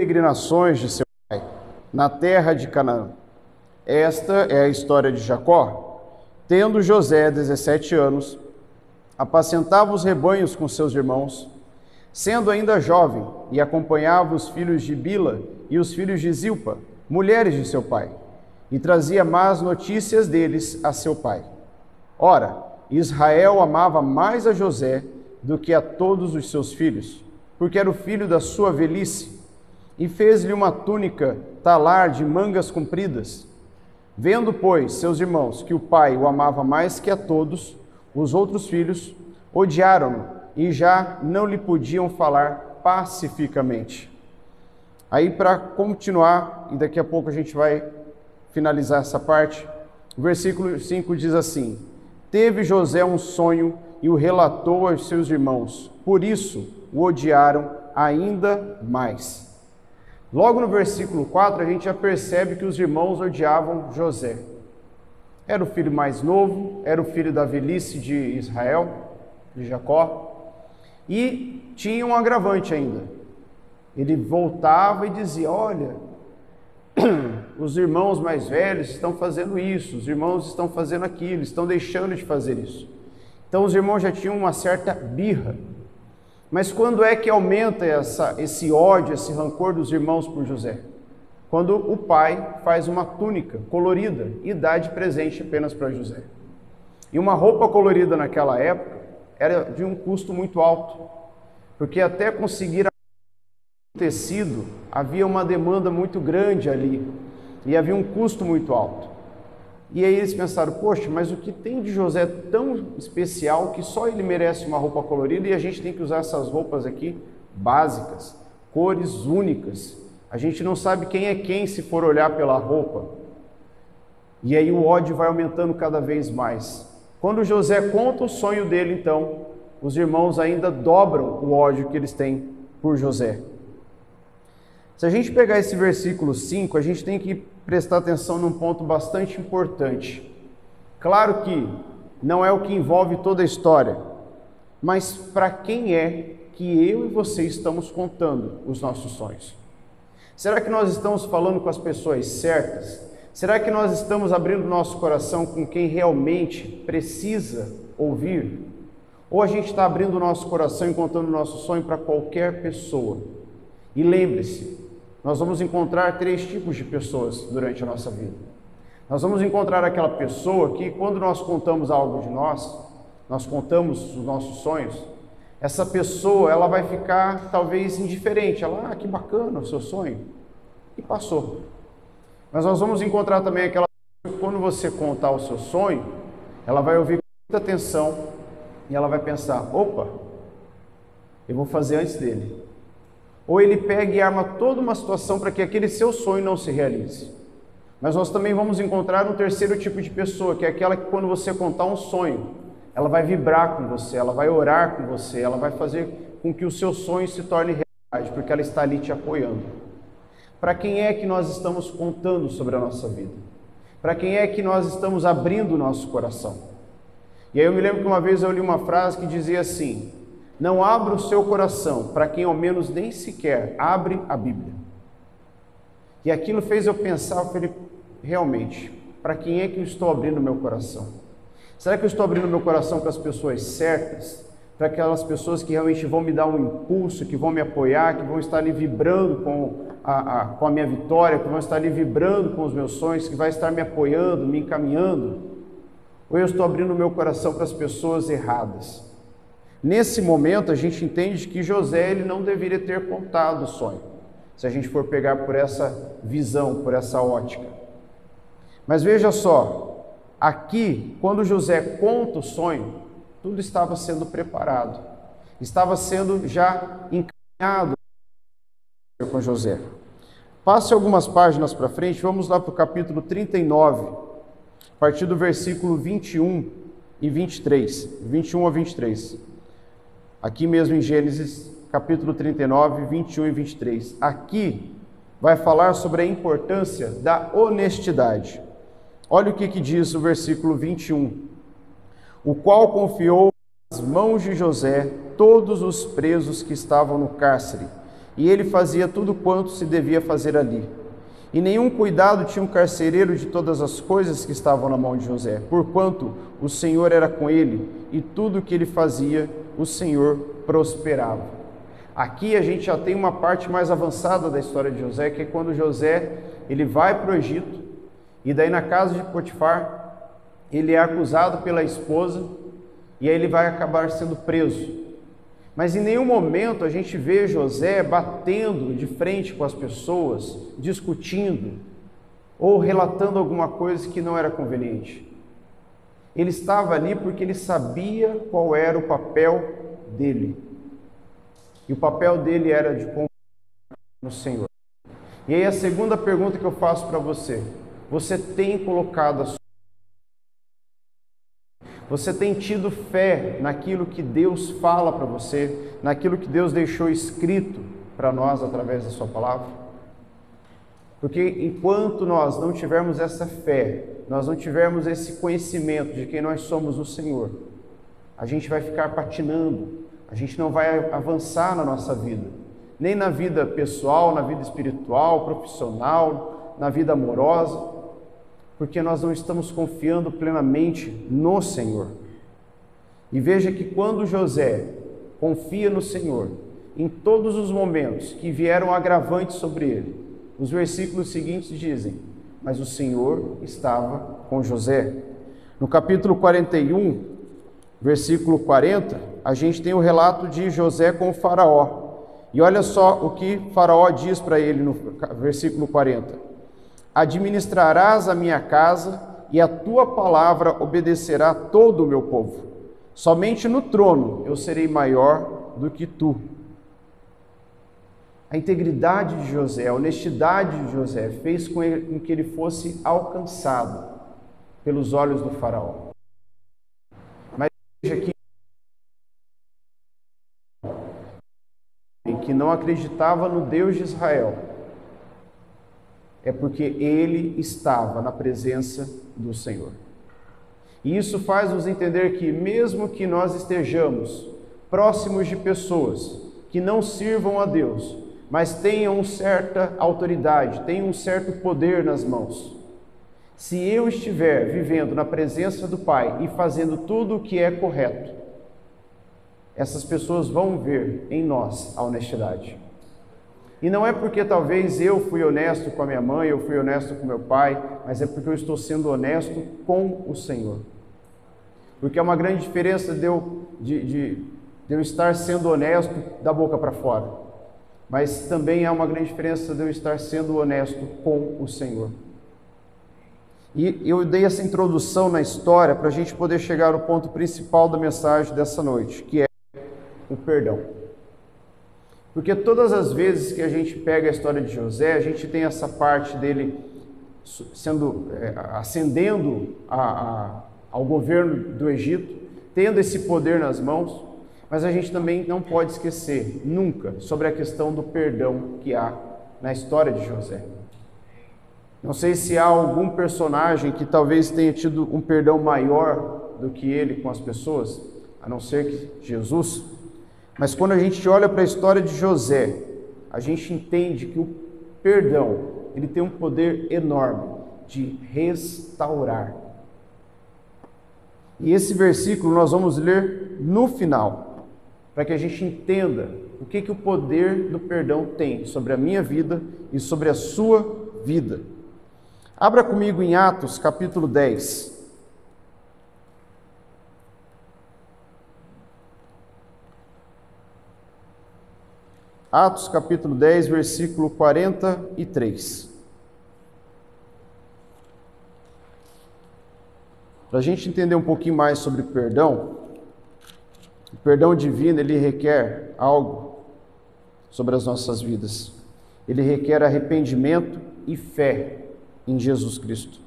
peregrinações de seu pai, na terra de Canaã. Esta é a história de Jacó. Tendo José 17 anos, apacentava os rebanhos com seus irmãos, sendo ainda jovem, e acompanhava os filhos de Bila e os filhos de Zilpa, mulheres de seu pai, e trazia más notícias deles a seu pai. Ora, Israel amava mais a José do que a todos os seus filhos, porque era o filho da sua velhice, e fez-lhe uma túnica talar de mangas compridas. Vendo, pois, seus irmãos que o pai o amava mais que a todos, os outros filhos odiaram-no e já não lhe podiam falar pacificamente. Aí, para continuar, e daqui a pouco a gente vai finalizar essa parte, o versículo 5 diz assim: Teve José um sonho e o relatou aos seus irmãos, por isso o odiaram ainda mais. Logo no versículo 4, a gente já percebe que os irmãos odiavam José. Era o filho mais novo, era o filho da velhice de Israel, de Jacó, e tinha um agravante ainda. Ele voltava e dizia: olha, os irmãos mais velhos estão fazendo isso, os irmãos estão fazendo aquilo, estão deixando de fazer isso. Então os irmãos já tinham uma certa birra. Mas quando é que aumenta esse ódio, esse rancor dos irmãos por José? Quando o pai faz uma túnica colorida e dá de presente apenas para José. E uma roupa colorida naquela época era de um custo muito alto, porque até conseguir tecido havia uma demanda muito grande ali e havia um custo muito alto. E aí eles pensaram: poxa, mas o que tem de José tão especial que só ele merece uma roupa colorida e a gente tem que usar essas roupas aqui básicas, cores únicas. A gente não sabe quem é quem se for olhar pela roupa. E aí o ódio vai aumentando cada vez mais. Quando José conta o sonho dele, então, os irmãos ainda dobram o ódio que eles têm por José. Se a gente pegar esse versículo 5, a gente tem que prestar atenção num ponto bastante importante. Claro que não é o que envolve toda a história, mas para quem é que eu e você estamos contando os nossos sonhos? Será que nós estamos falando com as pessoas certas? Será que nós estamos abrindo nosso coração com quem realmente precisa ouvir? Ou a gente está abrindo o nosso coração e contando o nosso sonho para qualquer pessoa? E lembre-se, nós vamos encontrar 3 tipos de pessoas durante a nossa vida. Nós vamos encontrar aquela pessoa que, quando nós contamos algo de nós contamos os nossos sonhos, essa pessoa ela vai ficar talvez indiferente. Ela, que bacana o seu sonho, e passou. Mas nós vamos encontrar também aquela pessoa que, quando você contar o seu sonho, ela vai ouvir com muita atenção e ela vai pensar: opa, eu vou fazer antes dele. Ou ele pega e arma toda uma situação para que aquele seu sonho não se realize. Mas nós também vamos encontrar um terceiro tipo de pessoa, que é aquela que, quando você contar um sonho, ela vai vibrar com você, ela vai orar com você, ela vai fazer com que o seu sonho se torne realidade, porque ela está ali te apoiando. Para quem é que nós estamos contando sobre a nossa vida? Para quem é que nós estamos abrindo o nosso coração? E aí eu me lembro que uma vez eu li uma frase que dizia assim: não abra o seu coração para quem ao menos nem sequer abre a Bíblia. E aquilo fez eu pensar, eu falei: realmente, para quem é que eu estou abrindo o meu coração? Será que eu estou abrindo o meu coração para as pessoas certas? Para aquelas pessoas que realmente vão me dar um impulso, que vão me apoiar, que vão estar ali vibrando com a minha vitória, que vão estar ali vibrando com os meus sonhos, que vai estar me apoiando, me encaminhando? Ou eu estou abrindo o meu coração para as pessoas erradas? Nesse momento, a gente entende que José ele não deveria ter contado o sonho, se a gente for pegar por essa visão, por essa ótica. Mas veja só, aqui, quando José conta o sonho, tudo estava sendo preparado, estava sendo já encaminhado com José. Passe algumas páginas para frente, vamos lá para o capítulo 39, a partir do versículo 21 e 23, 21 a 23. Aqui mesmo em Gênesis, capítulo 39, 21 e 23. Aqui vai falar sobre a importância da honestidade. Olha o que diz o versículo 21. O qual confiou nas mãos de José todos os presos que estavam no cárcere, e ele fazia tudo quanto se devia fazer ali. E nenhum cuidado tinha um carcereiro de todas as coisas que estavam na mão de José, porquanto o Senhor era com ele, e tudo que ele fazia, o Senhor prosperava. Aqui a gente já tem uma parte mais avançada da história de José, que é quando José ele vai para o Egito, e daí na casa de Potifar, ele é acusado pela esposa, e aí ele vai acabar sendo preso. Mas em nenhum momento a gente vê José batendo de frente com as pessoas, discutindo ou relatando alguma coisa que não era conveniente. Ele estava ali porque ele sabia qual era o papel dele. E o papel dele era de confiar no Senhor. E aí a segunda pergunta que eu faço para você: você tem colocado a sua... Você tem tido fé naquilo que Deus fala para você, naquilo que Deus deixou escrito para nós através da sua palavra? Porque enquanto nós não tivermos essa fé, nós não tivermos esse conhecimento de quem nós somos no Senhor, a gente vai ficar patinando, a gente não vai avançar na nossa vida, nem na vida pessoal, na vida espiritual, profissional, na vida amorosa, porque nós não estamos confiando plenamente no Senhor. E veja que quando José confia no Senhor, em todos os momentos que vieram agravantes sobre ele, os versículos seguintes dizem: mas o Senhor estava com José. No capítulo 41, versículo 40, a gente tem o relato de José com o faraó. E olha só o que faraó diz para ele no versículo 40. Administrarás a minha casa e a tua palavra obedecerá todo o meu povo. Somente no trono eu serei maior do que tu. A integridade de José, a honestidade de José fez com que ele fosse alcançado pelos olhos do faraó. Mas veja que não acreditava no Deus de Israel, é porque ele estava na presença do Senhor. E isso faz nos entender que, mesmo que nós estejamos próximos de pessoas que não sirvam a Deus, mas tenham certa autoridade, tenham um certo poder nas mãos, se eu estiver vivendo na presença do Pai e fazendo tudo o que é correto, essas pessoas vão ver em nós a honestidade. E não é porque talvez eu fui honesto com a minha mãe, eu fui honesto com meu pai, mas é porque eu estou sendo honesto com o Senhor. Porque é uma grande diferença de eu estar sendo honesto da boca para fora, mas também é uma grande diferença de eu estar sendo honesto com o Senhor. E eu dei essa introdução na história para a gente poder chegar ao ponto principal da mensagem dessa noite, que é o perdão. Porque todas as vezes que a gente pega a história de José, a gente tem essa parte dele ascendendo ao governo do Egito, tendo esse poder nas mãos, mas a gente também não pode esquecer nunca sobre a questão do perdão que há na história de José. Não sei se há algum personagem que talvez tenha tido um perdão maior do que ele com as pessoas, a não ser que Jesus. Mas quando a gente olha para a história de José, a gente entende que o perdão, ele tem um poder enorme de restaurar. E esse versículo nós vamos ler no final, para que a gente entenda o que o poder do perdão tem sobre a minha vida e sobre a sua vida. Abra comigo em Atos, capítulo 10. Atos capítulo 10, versículo 43. Para a gente entender um pouquinho mais sobre perdão, o perdão divino, ele requer algo sobre as nossas vidas. Ele requer arrependimento e fé em Jesus Cristo.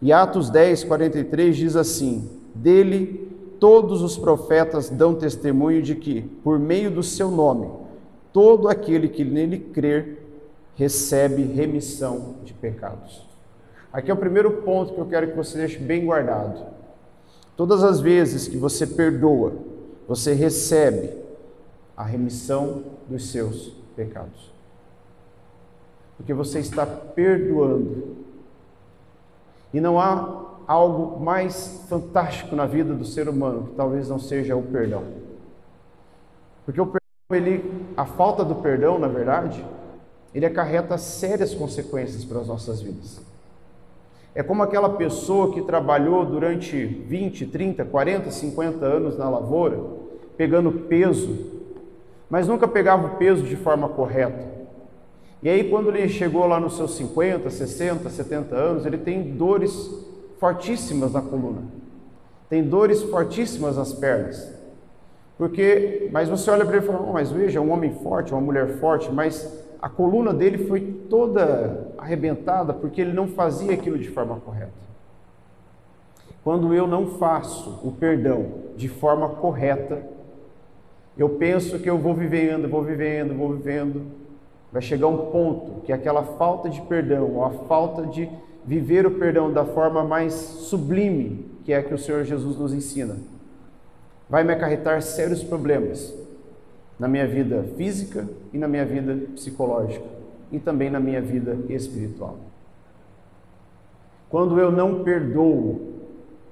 E Atos 10, 43 diz assim: dele todos os profetas dão testemunho de que, por meio do seu nome, todo aquele que nele crer recebe remissão de pecados. Aqui é o primeiro ponto que eu quero que você deixe bem guardado. Todas as vezes que você perdoa, você recebe a remissão dos seus pecados. Porque você está perdoando. E não há algo mais fantástico na vida do ser humano que talvez não seja o perdão. Porque o perdão, a falta do perdão, na verdade, ele acarreta sérias consequências para as nossas vidas. É como aquela pessoa que trabalhou durante 20, 30, 40, 50 anos na lavoura, pegando peso, mas nunca pegava o peso de forma correta. E aí, quando ele chegou lá nos seus 50, 60, 70 anos, ele tem dores fortíssimas na coluna, tem dores fortíssimas nas pernas. Mas você olha para ele e fala, mas veja, um homem forte, uma mulher forte, mas a coluna dele foi toda arrebentada porque ele não fazia aquilo de forma correta. Quando eu não faço o perdão de forma correta, eu penso que eu vou vivendo, vai chegar um ponto que aquela falta de perdão, ou a falta de viver o perdão da forma mais sublime, que é a que o Senhor Jesus nos ensina, vai me acarretar sérios problemas na minha vida física e na minha vida psicológica e também na minha vida espiritual. Quando eu não perdoo,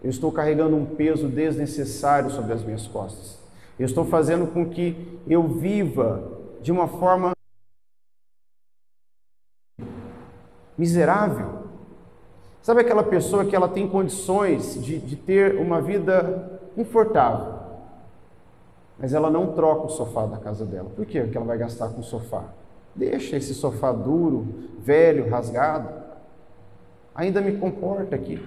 eu estou carregando um peso desnecessário sobre as minhas costas. Eu estou fazendo com que eu viva de uma forma miserável. Sabe aquela pessoa que ela tem condições de ter uma vida confortável, mas ela não troca o sofá da casa dela? Por quê? Porque ela vai gastar com o sofá. Deixa esse sofá duro, velho, rasgado, ainda me comporta aqui.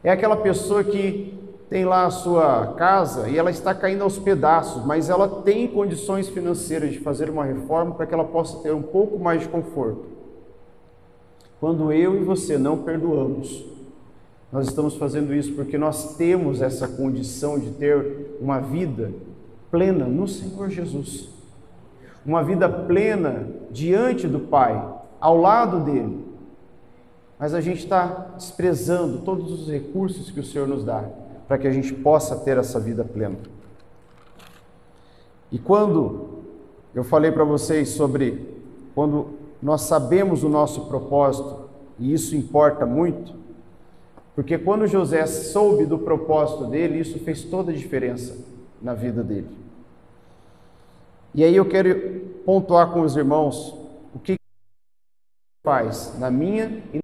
É aquela pessoa que tem lá a sua casa e ela está caindo aos pedaços, mas ela tem condições financeiras de fazer uma reforma para que ela possa ter um pouco mais de conforto. Quando eu e você não perdoamos, nós estamos fazendo isso porque nós temos essa condição de ter uma vida plena no Senhor Jesus. Uma vida plena diante do Pai, ao lado dele. Mas a gente está desprezando todos os recursos que o Senhor nos dá para que a gente possa ter essa vida plena. E quando eu falei para vocês sobre quando nós sabemos o nosso propósito, e isso importa muito, porque quando José soube do propósito dele, isso fez toda a diferença na vida dele. E aí eu quero pontuar com os irmãos o que faz na minha e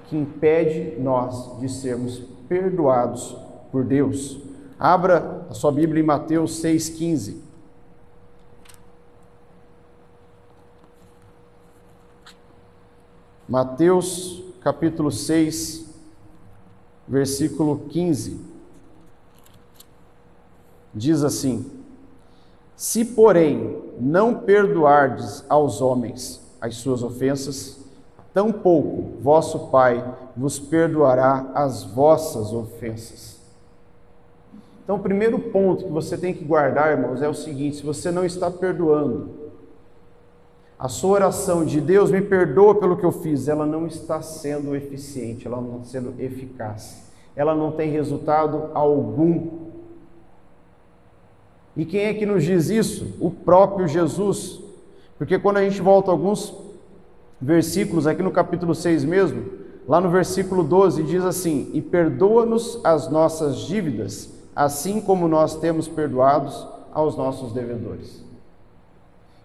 que impede nós de sermos perdoados por Deus. Abra a sua Bíblia em Mateus 6,15. Mateus capítulo 6, versículo 15. Diz assim: se, porém, não perdoardes aos homens as suas ofensas, tampouco vosso Pai vos perdoará as vossas ofensas. Então, o primeiro ponto que você tem que guardar, irmãos, é o seguinte: se você não está perdoando, a sua oração de Deus me perdoa pelo que eu fiz, ela não está sendo eficiente, ela não está sendo eficaz, ela não tem resultado algum. E quem é que nos diz isso? O próprio Jesus. Porque quando a gente volta a alguns versículos, aqui no capítulo 6 mesmo, lá no versículo 12, diz assim: e perdoa-nos as nossas dívidas, assim como nós temos perdoados aos nossos devedores.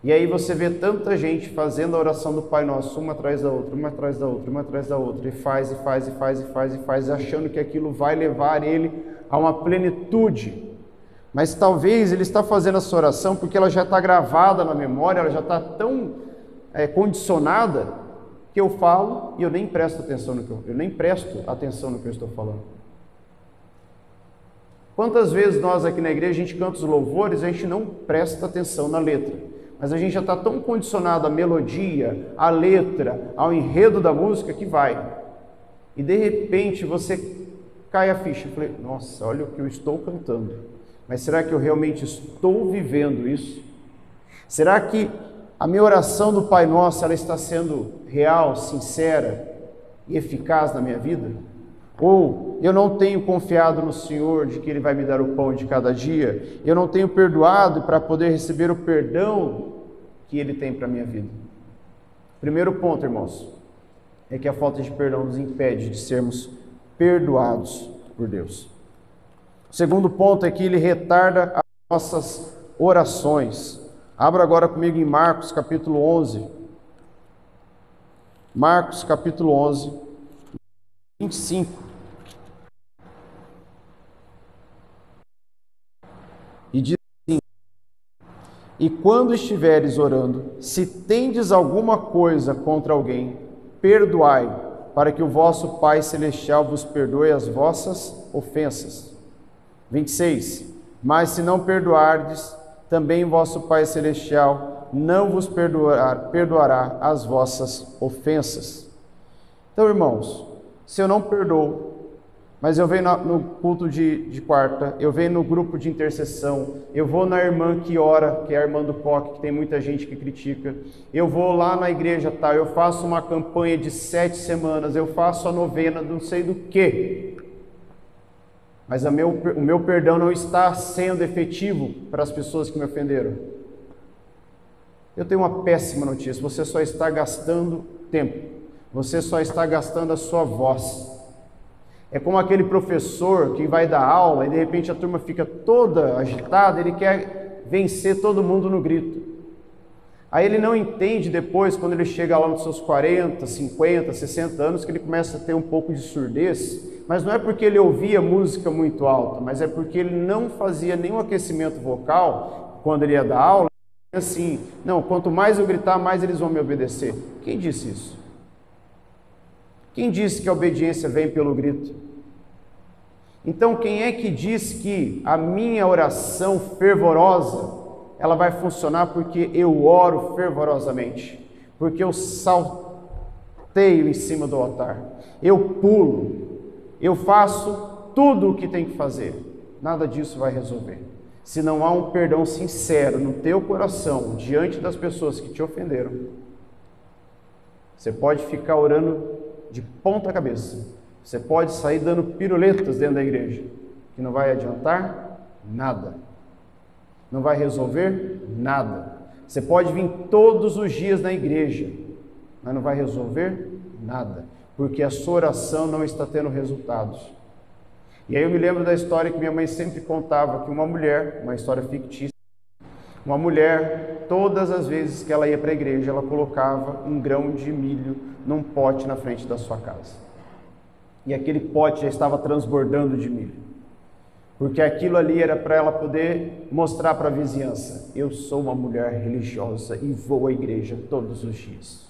E aí você vê tanta gente fazendo a oração do Pai Nosso, uma atrás da outra, uma atrás da outra, uma atrás da outra, e faz, achando que aquilo vai levar ele a uma plenitude. Mas talvez ele está fazendo essa oração porque ela já está gravada na memória, ela já está tão condicionada, que eu falo e eu nem presto atenção no que eu estou falando. Quantas vezes nós aqui na igreja, a gente canta os louvores, a gente não presta atenção na letra, mas a gente já está tão condicionado à melodia, à letra, ao enredo da música que vai. E de repente você cai a ficha. Eu falei, nossa, olha o que eu estou cantando. Mas será que eu realmente estou vivendo isso? Será que a minha oração do Pai Nosso, ela está sendo real, sincera e eficaz na minha vida? Ou eu não tenho confiado no Senhor de que Ele vai me dar o pão de cada dia. Eu não tenho perdoado para poder receber o perdão que Ele tem para a minha vida. Primeiro ponto, irmãos, é que a falta de perdão nos impede de sermos perdoados por Deus. O segundo ponto é que ele retarda as nossas orações. Abra agora comigo em Marcos capítulo 11. Marcos capítulo 11, 25. E diz assim: e quando estiveres orando, se tendes alguma coisa contra alguém, perdoai, para que o vosso Pai Celestial vos perdoe as vossas ofensas. 26. Mas se não perdoardes, também vosso Pai Celestial não vos perdoará as vossas ofensas. Então, irmãos, se eu não perdoo, mas eu venho no culto de quarta, eu venho no grupo de intercessão, eu vou na irmã que ora, que é a irmã do coque, que tem muita gente que critica, eu vou lá na igreja, tá? Eu faço uma campanha de 7 semanas, eu faço a novena, não sei do que, mas o meu perdão não está sendo efetivo para as pessoas que me ofenderam. Eu tenho uma péssima notícia: você só está gastando tempo, você só está gastando a sua voz. É como aquele professor que vai dar aula e de repente a turma fica toda agitada, ele quer vencer todo mundo no grito. Aí ele não entende depois, quando ele chega lá nos seus 40, 50, 60 anos, que ele começa a ter um pouco de surdez, mas não é porque ele ouvia música muito alta, mas é porque ele não fazia nenhum aquecimento vocal quando ele ia dar aula, assim, não, quanto mais eu gritar, mais eles vão me obedecer. Quem disse isso? Quem disse que a obediência vem pelo grito? Então, quem é que diz que a minha oração fervorosa, ela vai funcionar porque eu oro fervorosamente? Porque eu salteio em cima do altar, eu pulo, eu faço tudo o que tem que fazer. Nada disso vai resolver. Se não há um perdão sincero no teu coração, diante das pessoas que te ofenderam, você pode ficar orando de ponta cabeça, você pode sair dando piruletas dentro da igreja, que não vai adiantar nada, não vai resolver nada. Você pode vir todos os dias na igreja, mas não vai resolver nada, porque a sua oração não está tendo resultados. E aí eu me lembro da história que minha mãe sempre contava, que uma mulher, uma história fictícia, uma mulher, todas as vezes que ela ia para a igreja, ela colocava um grão de milho num pote na frente da sua casa. E aquele pote já estava transbordando de milho, porque aquilo ali era para ela poder mostrar para a vizinhança: eu sou uma mulher religiosa e vou à igreja todos os dias.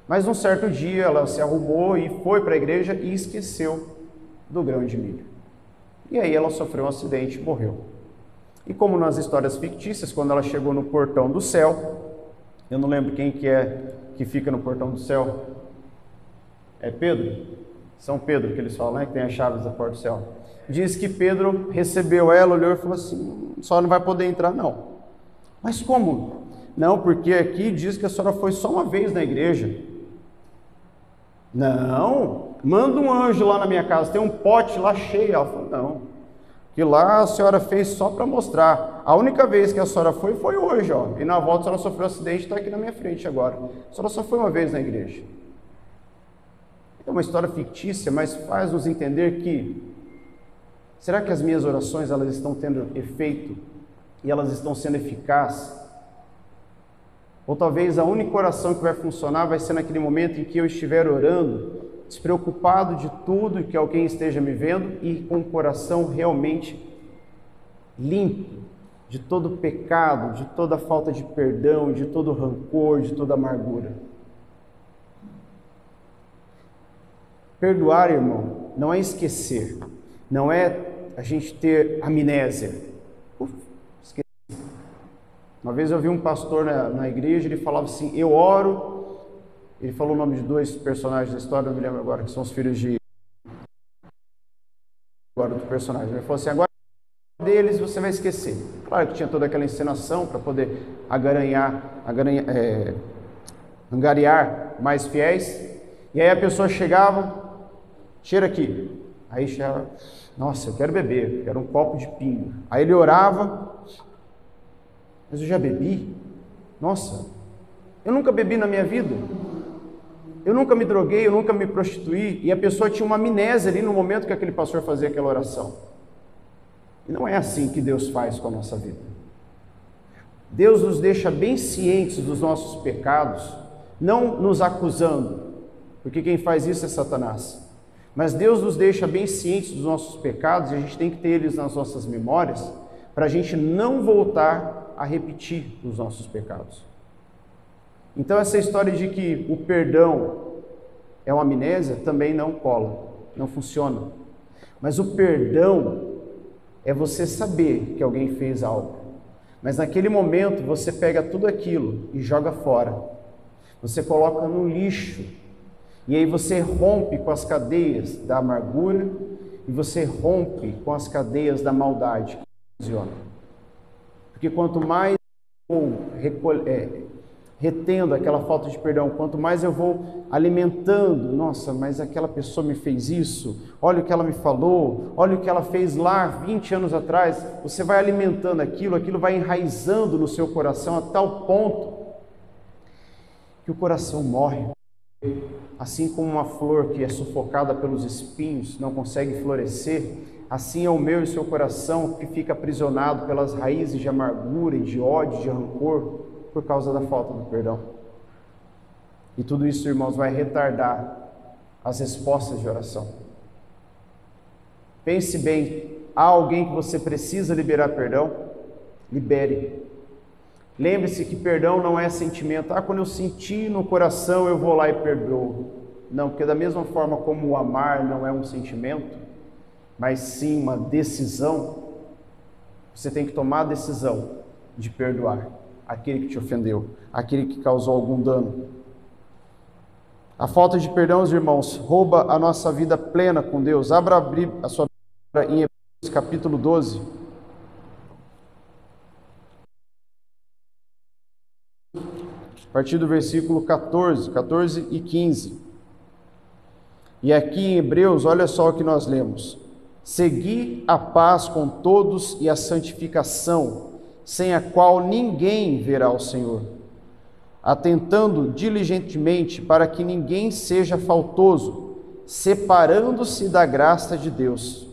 Mas um certo dia ela se arrumou e foi para a igreja e esqueceu do grão de milho. E aí ela sofreu um acidente e morreu. E como nas histórias fictícias, quando ela chegou no portão do céu, eu não lembro quem que é que fica no portão do céu. É Pedro? São Pedro que eles falam, né? Que tem as chaves da porta do céu. Diz que Pedro recebeu ela, olhou e falou assim: só não vai poder entrar não. Mas como? Não, porque aqui diz que a senhora foi só uma vez na igreja. Não, manda um anjo lá na minha casa, tem um pote lá cheio. Ela falou: não, que lá a senhora fez só para mostrar. A única vez que a senhora foi hoje, ó. E na volta a senhora sofreu um acidente e está aqui na minha frente agora. A senhora só foi uma vez na igreja. É uma história fictícia, mas faz-nos entender que, será que as minhas orações elas estão tendo efeito e elas estão sendo eficazes? Ou talvez a única oração que vai funcionar vai ser naquele momento em que eu estiver orando, despreocupado de tudo e que alguém esteja me vendo e com o coração realmente limpo de todo pecado, de toda falta de perdão, de todo rancor, de toda amargura. Perdoar, irmão, não é esquecer, não é a gente ter amnésia. Esqueci. Uma vez eu vi um pastor na igreja, ele falava assim: eu oro. Ele falou o nome de 2 personagens da história, não me lembro agora, que são os filhos de... agora do personagem. Ele falou assim: agora deles você vai esquecer. Claro que tinha toda aquela encenação para poder angariar mais fiéis. E aí a pessoa chegava, cheira aqui. Aí cheira, nossa, eu quero beber, eu quero um copo de pinga. Aí ele orava, mas eu já bebi? Nossa, eu nunca bebi na minha vida. Eu nunca me droguei, eu nunca me prostituí. E a pessoa tinha uma amnésia ali no momento que aquele pastor fazia aquela oração. E não é assim que Deus faz com a nossa vida. Deus nos deixa bem cientes dos nossos pecados, não nos acusando, porque quem faz isso é Satanás. Mas Deus nos deixa bem cientes dos nossos pecados e a gente tem que ter eles nas nossas memórias para a gente não voltar a repetir os nossos pecados. Então essa história de que o perdão é uma amnésia também não cola, não funciona. Mas o perdão é você saber que alguém fez algo. Mas naquele momento você pega tudo aquilo e joga fora. Você coloca no lixo. E aí você rompe com as cadeias da amargura e você rompe com as cadeias da maldade que funciona. Porque quanto mais eu vou retendo aquela falta de perdão, quanto mais eu vou alimentando, nossa, mas aquela pessoa me fez isso, olha o que ela me falou, olha o que ela fez lá 20 anos atrás, você vai alimentando aquilo vai enraizando no seu coração a tal ponto que o coração morre. Assim como uma flor que é sufocada pelos espinhos, não consegue florescer, assim é o meu e o seu coração que fica aprisionado pelas raízes de amargura e de ódio, de rancor, por causa da falta do perdão. E tudo isso, irmãos, vai retardar as respostas de oração. Pense bem, há alguém que você precisa liberar perdão? Libere. Lembre-se que perdão não é sentimento. Quando eu sentir no coração, eu vou lá e perdoo. Não, porque da mesma forma como o amar não é um sentimento, mas sim uma decisão, você tem que tomar a decisão de perdoar aquele que te ofendeu, aquele que causou algum dano. A falta de perdão, irmãos, rouba a nossa vida plena com Deus. Abra a sua Bíblia em Hebreus capítulo 12. A partir do versículo 14 e 15. E aqui em Hebreus, olha só o que nós lemos. Segui a paz com todos e a santificação, sem a qual ninguém verá o Senhor, atentando diligentemente para que ninguém seja faltoso, separando-se da graça de Deus.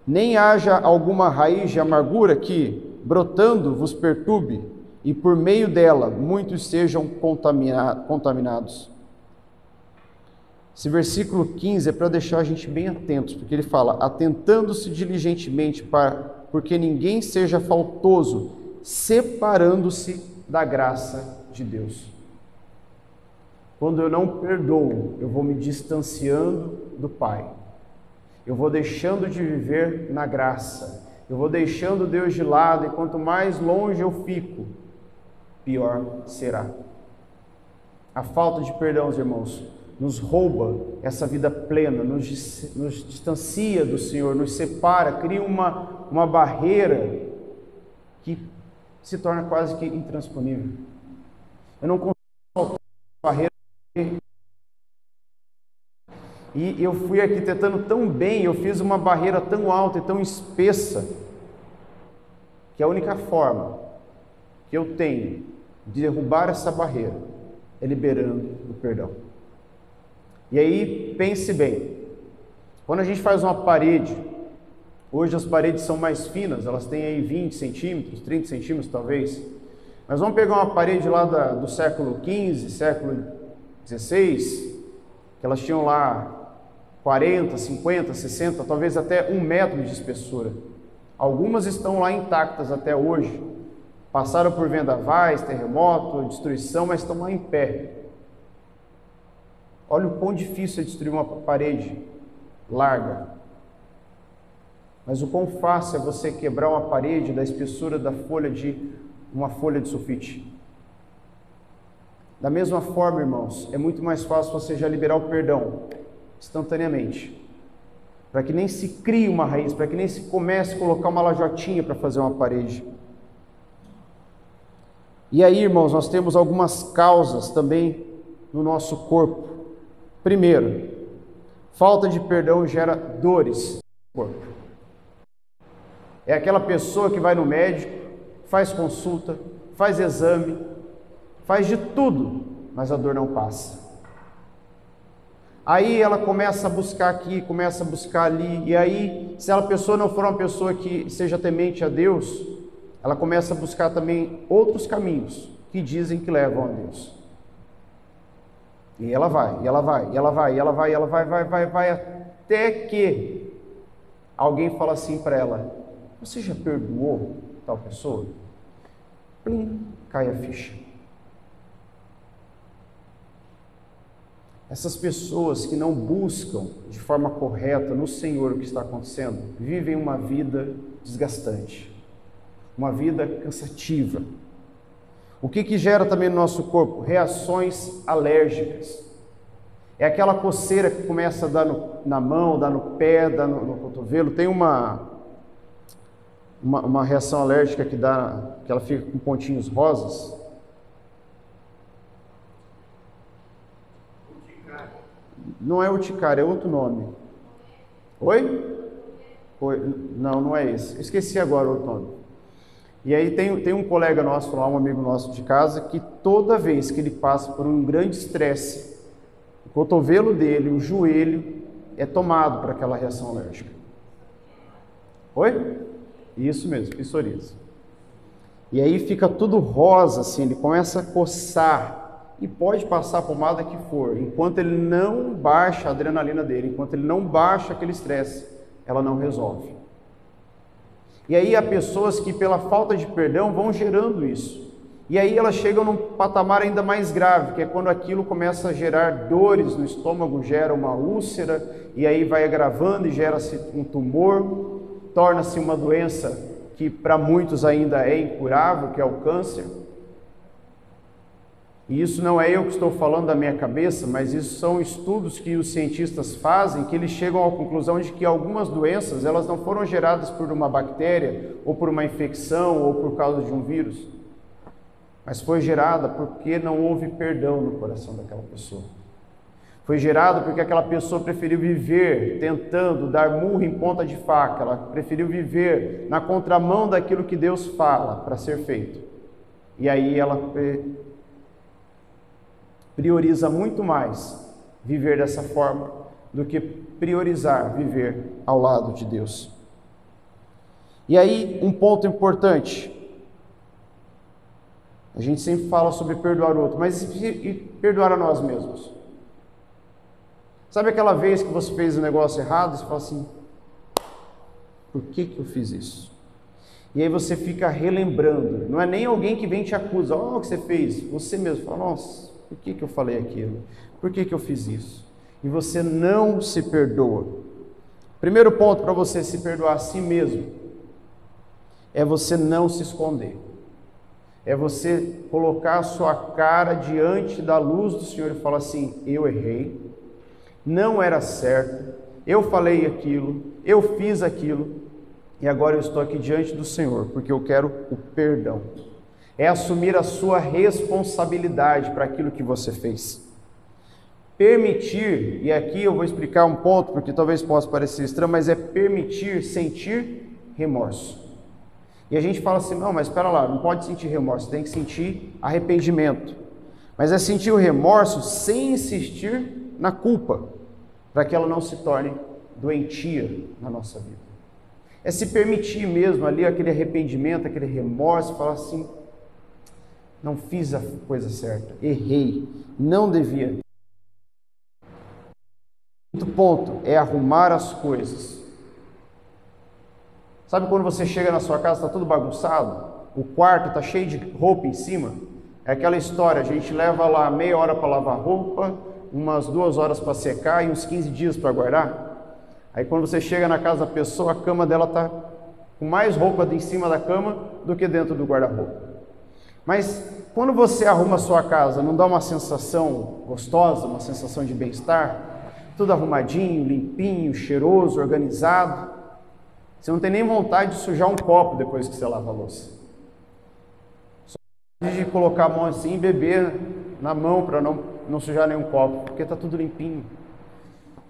Nem haja alguma raiz de amargura que, brotando, vos perturbe, e por meio dela muitos sejam contaminados. Esse versículo 15 é para deixar a gente bem atentos, porque ele fala, atentando-se diligentemente porque ninguém seja faltoso, separando-se da graça de Deus. Quando eu não perdoo, eu vou me distanciando do Pai. Eu vou deixando de viver na graça. Eu vou deixando Deus de lado, e quanto mais longe eu fico, pior será. A falta de perdão, irmãos, nos rouba essa vida plena, nos distancia do Senhor, nos separa, cria uma barreira que se torna quase que intransponível. Eu não consigo saltar a barreira. E eu fui arquitetando tão bem, eu fiz uma barreira tão alta e tão espessa, que a única forma que eu tenho de derrubar essa barreira é liberando o perdão. E aí, pense bem, quando a gente faz uma parede, hoje as paredes são mais finas, elas têm aí 20 centímetros, 30 centímetros talvez, mas vamos pegar uma parede lá do século XV, século XVI, que elas tinham lá 40, 50, 60, talvez até 1 metro de espessura. Algumas estão lá intactas até hoje, passaram por vendavais, terremoto, destruição, mas estão lá em pé. Olha o quão difícil é destruir uma parede larga. Mas o quão fácil é você quebrar uma parede da espessura da folha de uma folha de sulfite. Da mesma forma, irmãos, é muito mais fácil você já liberar o perdão instantaneamente, para que nem se crie uma raiz, para que nem se comece a colocar uma lajotinha para fazer uma parede. E aí, irmãos, nós temos algumas causas também no nosso corpo. Primeiro, Falta de perdão gera dores no corpo. É aquela pessoa que vai no médico, faz consulta, faz exame, faz de tudo, mas a dor não passa. Aí ela começa a buscar aqui, começa a buscar ali, e aí, se a pessoa não for uma pessoa que seja temente a Deus, ela começa a buscar também outros caminhos que dizem que levam a Deus. E ela vai, e ela vai, e ela vai, e ela vai, e ela vai, até que alguém fala assim para ela: você já perdoou tal pessoa? Plim, cai a ficha. Essas pessoas que não buscam de forma correta no Senhor o que está acontecendo, vivem uma vida desgastante, uma vida cansativa. O que gera também no nosso corpo? Reações alérgicas. É aquela coceira que começa a dar na mão, dar no pé, dar no cotovelo. Tem uma reação alérgica que ela fica com pontinhos rosas. Não é urticária, é outro nome. Oi? Não, não é esse. Esqueci agora o outro nome. E aí tem um colega nosso lá, um amigo nosso de casa, que toda vez que ele passa por um grande estresse, o cotovelo dele, o joelho, é tomado para aquela reação alérgica. Oi? Isso mesmo, psoríase. E aí fica tudo rosa, assim, ele começa a coçar. E pode passar a pomada que for, enquanto ele não baixa a adrenalina dele, enquanto ele não baixa aquele estresse, ela não resolve. E aí há pessoas que pela falta de perdão vão gerando isso. E aí elas chegam num patamar ainda mais grave, que é quando aquilo começa a gerar dores no estômago, gera uma úlcera, e aí vai agravando e gera-se um tumor, torna-se uma doença que para muitos ainda é incurável, que é o câncer. E isso não é eu que estou falando da minha cabeça, mas isso são estudos que os cientistas fazem, que eles chegam à conclusão de que algumas doenças, elas não foram geradas por uma bactéria, ou por uma infecção, ou por causa de um vírus, mas foi gerada porque não houve perdão no coração daquela pessoa. Foi gerado porque aquela pessoa preferiu viver tentando dar murro em ponta de faca, ela preferiu viver na contramão daquilo que Deus fala para ser feito. E aí ela prioriza muito mais viver dessa forma do que priorizar viver ao lado de Deus. E aí, um ponto importante. A gente sempre fala sobre perdoar o outro, mas e perdoar a nós mesmos? Sabe aquela vez que você fez um negócio errado e você fala assim: por que eu fiz isso? E aí você fica relembrando. Não é nem alguém que vem te acusa: o que você fez? Você mesmo fala: nossa, por que eu falei aquilo? Por que eu fiz isso? E você não se perdoa. Primeiro ponto para você se perdoar a si mesmo é você não se esconder. É você colocar a sua cara diante da luz do Senhor e falar assim: eu errei, não era certo, eu falei aquilo, eu fiz aquilo, e agora eu estou aqui diante do Senhor, porque eu quero o perdão. É assumir a sua responsabilidade para aquilo que você fez. Permitir, e aqui eu vou explicar um ponto, porque talvez possa parecer estranho, mas é permitir sentir remorso. E a gente fala assim: não, mas espera lá, não pode sentir remorso, tem que sentir arrependimento. Mas é sentir o remorso sem insistir na culpa, para que ela não se torne doentia na nossa vida. É se permitir mesmo ali aquele arrependimento, aquele remorso, falar assim: não fiz a coisa certa, errei, não devia. Outro ponto é arrumar as coisas. Sabe quando você chega na sua casa, está tudo bagunçado, o quarto está cheio de roupa em cima? É aquela história, a gente leva lá meia hora para lavar roupa, umas 2 horas para secar e uns 15 dias para guardar. Aí quando você chega na casa da pessoa, a cama dela está com mais roupa em cima da cama do que dentro do guarda-roupa. Mas quando você arruma a sua casa, não dá uma sensação gostosa, uma sensação de bem-estar? Tudo arrumadinho, limpinho, cheiroso, organizado. Você não tem nem vontade de sujar um copo depois que você lava a louça. Só de colocar a mão assim e beber na mão para não sujar nenhum copo, porque está tudo limpinho.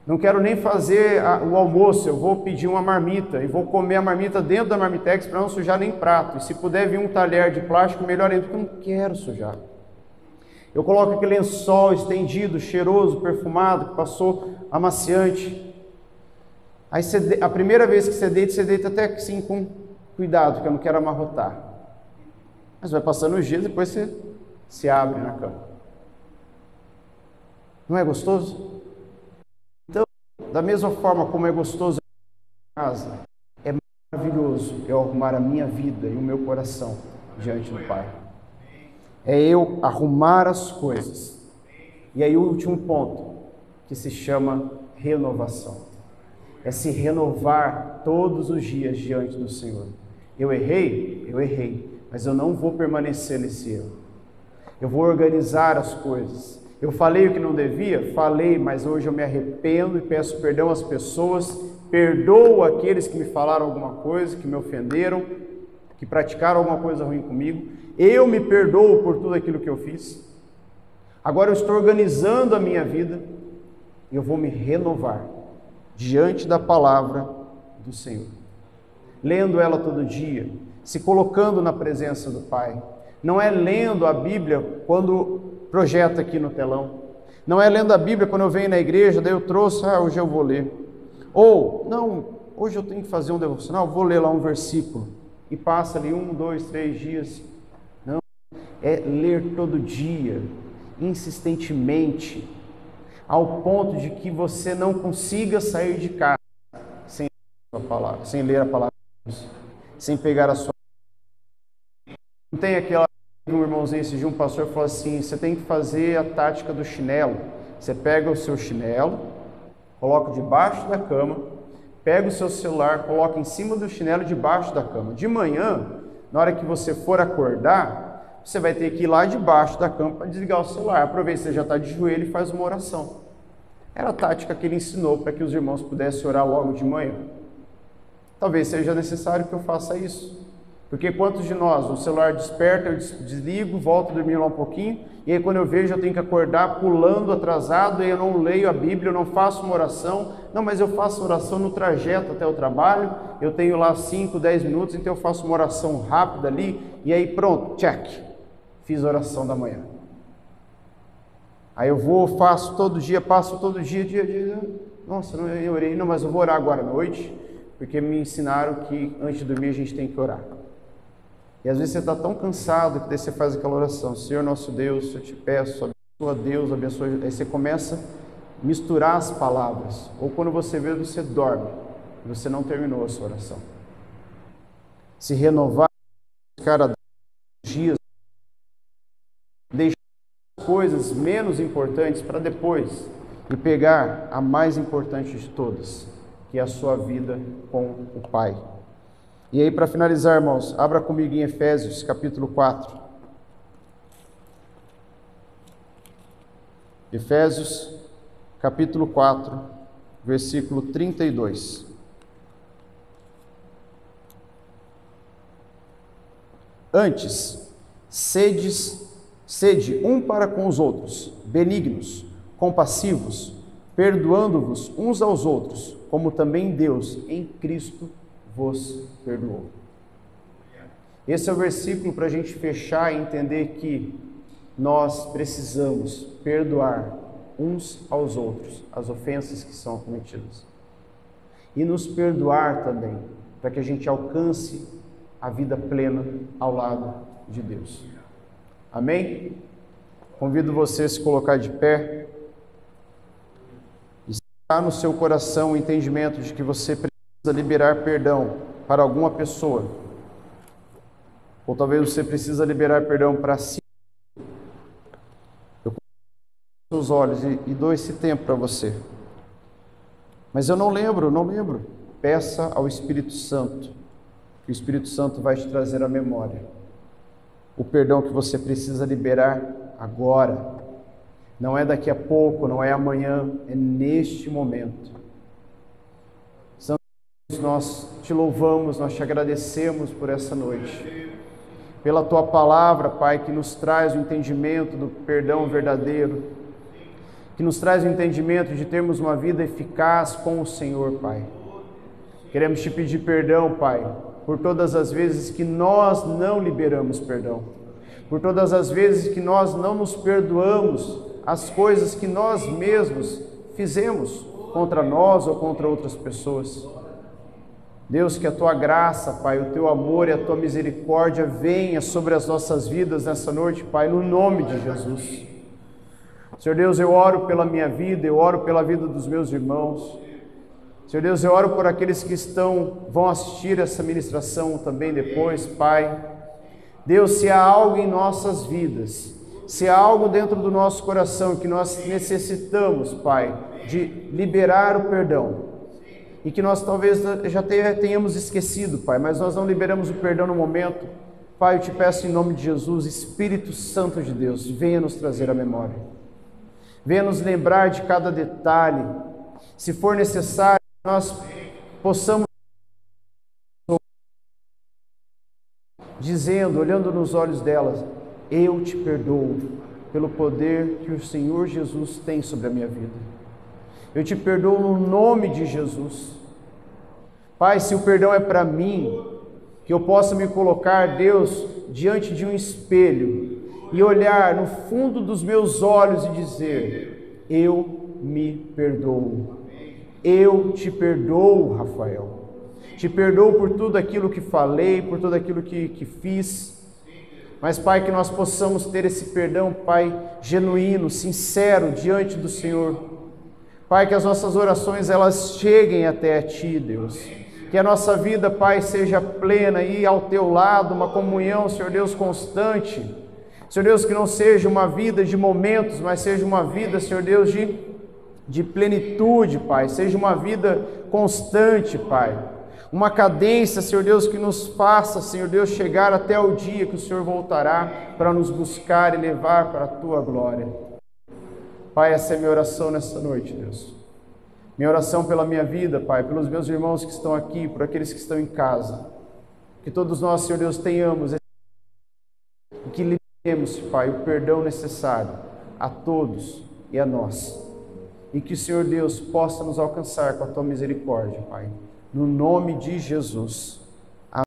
Não quero nem fazer o almoço, eu vou pedir uma marmita e vou comer a marmita dentro da Marmitex para não sujar nem prato. E se puder vir um talher de plástico, melhor ainda, porque eu não quero sujar. Eu coloco aquele lençol estendido, cheiroso, perfumado, que passou amaciante. Aí a primeira vez que você deita até assim com cuidado, que eu não quero amarrotar. Mas vai passando os dias, depois você se abre na cama. Não é gostoso? Então, da mesma forma como é gostoso em casa, é maravilhoso eu arrumar a minha vida e o meu coração diante do Pai. É eu arrumar as coisas. E aí o último ponto, que se chama renovação. É se renovar todos os dias diante do Senhor. Eu errei, mas eu não vou permanecer nesse erro. Eu vou organizar as coisas. Eu falei o que não devia? Falei, mas hoje eu me arrependo e peço perdão às pessoas, perdoo aqueles que me falaram alguma coisa, que me ofenderam, que praticaram alguma coisa ruim comigo. Eu me perdoo por tudo aquilo que eu fiz. Agora eu estou organizando a minha vida e eu vou me renovar diante da palavra do Senhor. Lendo ela todo dia, se colocando na presença do Pai. Não é lendo a Bíblia quando projeta aqui no telão. Não é lendo a Bíblia quando eu venho na igreja, daí eu trouxe, hoje eu vou ler. Ou, não, hoje eu tenho que fazer um devocional, vou ler lá um versículo. E passa ali 1, 2, 3 dias. Não, é ler todo dia, insistentemente, ao ponto de que você não consiga sair de casa sem ler a palavra, sem pegar a sua. Não tem aquela. Um irmãozinho esse dia, um pastor falou assim: você tem que fazer a tática do chinelo. Você pega o seu chinelo, coloca debaixo da cama, pega o seu celular, coloca em cima do chinelo debaixo da cama. De manhã, na hora que você for acordar, você vai ter que ir lá debaixo da cama para desligar o celular. Aproveita que você já está de joelho e faz uma oração. Era a tática que ele ensinou para que os irmãos pudessem orar logo de manhã. Talvez seja necessário que eu faça isso. Porque quantos de nós, o celular desperta, eu desligo, volto a dormir lá um pouquinho, e aí quando eu vejo eu tenho que acordar pulando, atrasado, e eu não leio a Bíblia, eu não faço uma oração. Não, mas eu faço oração no trajeto até o trabalho, eu tenho lá 5, 10 minutos, então eu faço uma oração rápida ali, e aí pronto, check, fiz a oração da manhã. Aí eu vou, faço todo dia, passo todo dia, nossa, não, eu orei, não, mas eu vou orar agora à noite, porque me ensinaram que antes de dormir a gente tem que orar. E às vezes você está tão cansado que daí você faz aquela oração: Senhor nosso Deus, eu te peço, abençoa Deus, abençoa. Aí você começa a misturar as palavras. Ou quando você vê, você dorme e você não terminou a sua oração. Se renovar, cada dias, deixar as coisas menos importantes para depois e pegar a mais importante de todas, que é a sua vida com o Pai. E aí, para finalizar, irmãos, abra comigo em Efésios, capítulo 4. Efésios, capítulo 4, versículo 32. Antes, sede um para com os outros, benignos, compassivos, perdoando-vos uns aos outros, como também Deus, em Cristo, vos perdoou. Esse é o versículo para a gente fechar e entender que nós precisamos perdoar uns aos outros as ofensas que são cometidas. E nos perdoar também, para que a gente alcance a vida plena ao lado de Deus. Amém? Convido você a se colocar de pé e estar no seu coração o entendimento de que você precisa liberar perdão para alguma pessoa, ou talvez você precisa liberar perdão para si. Eu fecho seus olhos e dou esse tempo para você. Mas eu não lembro. Peça ao Espírito Santo, que o Espírito Santo vai te trazer à memória o perdão que você precisa liberar agora. Não é daqui a pouco, não é amanhã, é neste momento. Nós te louvamos, nós te agradecemos por essa noite, pela Tua palavra, Pai, que nos traz o entendimento do perdão verdadeiro. que nos traz o entendimento de termos uma vida eficaz com o Senhor, Pai. Queremos te pedir perdão, Pai, por todas as vezes que nós não liberamos perdão, por todas as vezes que nós não nos perdoamos as coisas que nós mesmos fizemos contra nós ou contra outras pessoas. Deus, que a Tua graça, Pai, o Teu amor e a Tua misericórdia venha sobre as nossas vidas nessa noite, Pai, no nome de Jesus. Senhor Deus, eu oro pela minha vida, eu oro pela vida dos meus irmãos. Senhor Deus, eu oro por aqueles que vão assistir essa ministração também depois, Pai. Deus, se há algo em nossas vidas, se há algo dentro do nosso coração que nós necessitamos, Pai, de liberar o perdão, e que nós talvez já tenhamos esquecido, Pai, mas nós não liberamos o perdão no momento, Pai, eu te peço em nome de Jesus, Espírito Santo de Deus, venha nos trazer a memória, venha nos lembrar de cada detalhe, se for necessário, nós possamos dizendo, olhando nos olhos delas, eu te perdoo pelo poder que o Senhor Jesus tem sobre a minha vida. Eu te perdoo no nome de Jesus. Pai, se o perdão é para mim, que eu possa me colocar, Deus, diante de um espelho e olhar no fundo dos meus olhos e dizer, eu me perdoo. Eu te perdoo, Rafael. Te perdoo por tudo aquilo que falei, por tudo aquilo que fiz. Mas, Pai, que nós possamos ter esse perdão, Pai, genuíno, sincero, diante do Senhor. Pai, que as nossas orações, elas cheguem até a Ti, Deus. Que a nossa vida, Pai, seja plena e ao Teu lado, uma comunhão, Senhor Deus, constante. Senhor Deus, que não seja uma vida de momentos, mas seja uma vida, Senhor Deus, de plenitude, Pai. Seja uma vida constante, Pai. Uma cadência, Senhor Deus, que nos faça, Senhor Deus, chegar até o dia que o Senhor voltará para nos buscar e levar para a Tua glória. Pai, essa é a minha oração nessa noite, Deus. Minha oração pela minha vida, Pai, pelos meus irmãos que estão aqui, por aqueles que estão em casa. Que todos nós, Senhor Deus, tenhamos e que liberemos, Pai, o perdão necessário a todos e a nós. E que o Senhor Deus possa nos alcançar com a Tua misericórdia, Pai. No nome de Jesus.